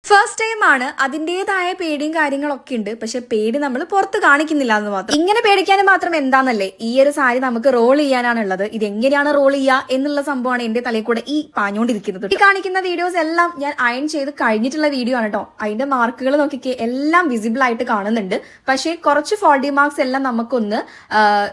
First time ആണ്, അതിൻ്റെതായ പേടിയും കാര്യങ്ങളൊക്കെ ഉണ്ട്. പക്ഷെ പേടി നമ്മൾ പുറത്ത് കാണിക്കുന്നില്ല എന്ന് മാത്രം. ഇങ്ങനെ പേടിക്കാൻ മാത്രം എന്താണെന്നല്ലേ, ഈ ഒരു സാരി നമുക്ക് റോൾ ചെയ്യാനാണുള്ളത്. ഇത് എങ്ങനെയാണ് റോൾ ചെയ്യുക എന്നുള്ള സംഭവമാണ് എന്റെ തലയിൽ കൂടെ ഈ പാഞ്ഞോണ്ടിരിക്കുന്നത്. ഈ കാണിക്കുന്ന വീഡിയോസ് എല്ലാം ഞാൻ അയൺ ചെയ്ത് കഴിഞ്ഞിട്ടുള്ള വീഡിയോ ആണ് കേട്ടോ. അതിന്റെ മാർക്കുകൾ നോക്കിക്കേ, എല്ലാം വിസിബിൾ ആയിട്ട് കാണുന്നുണ്ട്. പക്ഷേ കുറച്ച് ഫോൾഡി മാർക്സ് എല്ലാം നമുക്കൊന്ന്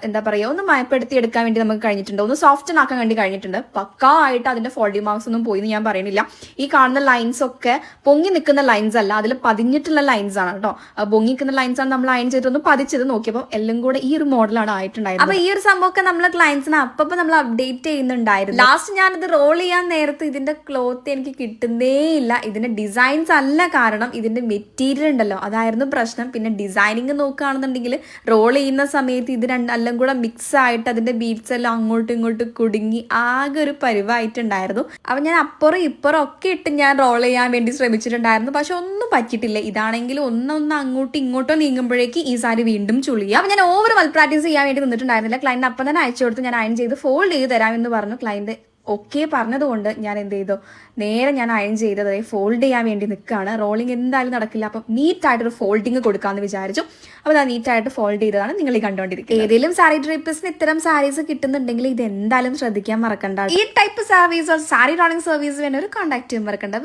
എന്താ പറയുക, ഒന്ന് മയപ്പെടുത്തി എടുക്കാൻ വേണ്ടി നമുക്ക് കഴിഞ്ഞിട്ടുണ്ട്, ഒന്ന് സോഫ്റ്റൻ ആക്കാൻ വേണ്ടി കഴിഞ്ഞിട്ടുണ്ട്. പക്കാ ആയിട്ട് അതിന്റെ ഫോൾഡി മാർക്സ് ഒന്നും പോയി എന്ന് ഞാൻ പറയുന്നില്ല. ഈ കാണുന്ന ലൈൻസ് ഒക്കെ പൊങ്ങി നിൽക്കുന്ന ലൈൻസ് അല്ല, അതിൽ പതിഞ്ഞിട്ടുള്ള ലൈൻസ് ആണ് കേട്ടോ. പൊങ്ങിക്കുന്ന ലൈൻസ് ആണ് നമ്മൾ അയൺ ചെയ്തൊന്ന് പതിച്ചത് നോക്കിയപ്പോൾ എല്ലാം കൂടെ ഈ ഒരു മോഡലാണ് ആയിട്ടുണ്ടായത്. അപ്പൊ ഈ ഒരു സംഭവമൊക്കെ നമ്മളെ ക്ലയൻസിന് അപ്പൊ നമ്മൾ അപ്ഡേറ്റ് ചെയ്യുന്നുണ്ടായിരുന്നു. ലാസ്റ്റ് ഞാനിത് റോൾ ചെയ്യാൻ നേരത്ത് ഇതിന്റെ ക്ലോത്ത് എനിക്ക് കിട്ടുന്നേ ഇല്ല. ഇതിന്റെ ഡിസൈൻസ് അല്ല കാരണം, ഇതിന്റെ മെറ്റീരിയൽ ഉണ്ടല്ലോ അതായിരുന്നു പ്രശ്നം. പിന്നെ ഡിസൈനിങ് നോക്കുകയാണെന്നുണ്ടെങ്കിൽ റോൾ ചെയ്യുന്ന സമയത്ത് ഇത് രണ്ടെല്ലാം കൂടെ മിക്സ് ആയിട്ട് അതിന്റെ ബീഡ്സ് എല്ലാം അങ്ങോട്ടും ഇങ്ങോട്ടും കുടുങ്ങി ആകെ ഒരു പരിവായിട്ടുണ്ടായിരുന്നു. അപ്പൊ ഞാൻ അപ്പുറം ഇപ്പുറം ഒക്കെ ഇട്ട് ഞാൻ റോൾ ചെയ്യാൻ വേണ്ടി ശ്രമിച്ചിട്ടുണ്ടായിരുന്നു. പക്ഷെ ഒന്നും പറ്റിയിട്ടില്ല. ഇതാണെങ്കിൽ ഒന്നൊന്ന് അങ്ങോട്ടും ഇങ്ങോട്ടോ നീങ്ങുമ്പോഴേക്ക് ഈ സാരി വീണ്ടും ചുളിയാ. അപ്പൊ ഞാൻ ഓവർ വൽ പ്രാക്ടീസ് ചെയ്യാൻ വേണ്ടി നിന്നിട്ടുണ്ടായിരുന്നില്ല. ക്ലയന്റ് അപ്പം തന്നെ അയച്ചു കൊടുത്ത് ഞാൻ അയൺ ചെയ്ത് ഫോൾഡ് ചെയ്ത് തരാമെന്ന് പറഞ്ഞു. ക്ലയന്റ് ഓക്കെ പറഞ്ഞതുകൊണ്ട് ഞാൻ എന്ത് ചെയ്തു, നേരെ ഞാൻ അയൺ ചെയ്തത് ഫോൾഡ് ചെയ്യാൻ വേണ്ടി നിൽക്കുകയാണ്. റോളിംഗ് എന്തായാലും നടക്കില്ല, അപ്പം നീറ്റായിട്ടൊരു ഫോൾഡിങ് കൊടുക്കാമെന്ന് വിചാരിച്ചു. അപ്പോൾ ഞാൻ നീറ്റായിട്ട് ഫോൾഡ് ചെയ്തതാണ് നിങ്ങൾ ഈ കണ്ടുകൊണ്ടിരിക്കുന്നത്. ഏതെങ്കിലും സാരി ഡ്രേപ്പേഴ്സിന് ഇത്തരം സാരീസ് കിട്ടുന്നുണ്ടെങ്കിൽ ഇത് എന്തായാലും ശ്രദ്ധിക്കാൻ മറക്കണ്ട. ഈ type service sari rolling service വേണ്ട ഒരു കോൺടാക്ട് ചെയ്യാൻ മറക്കണ്ട.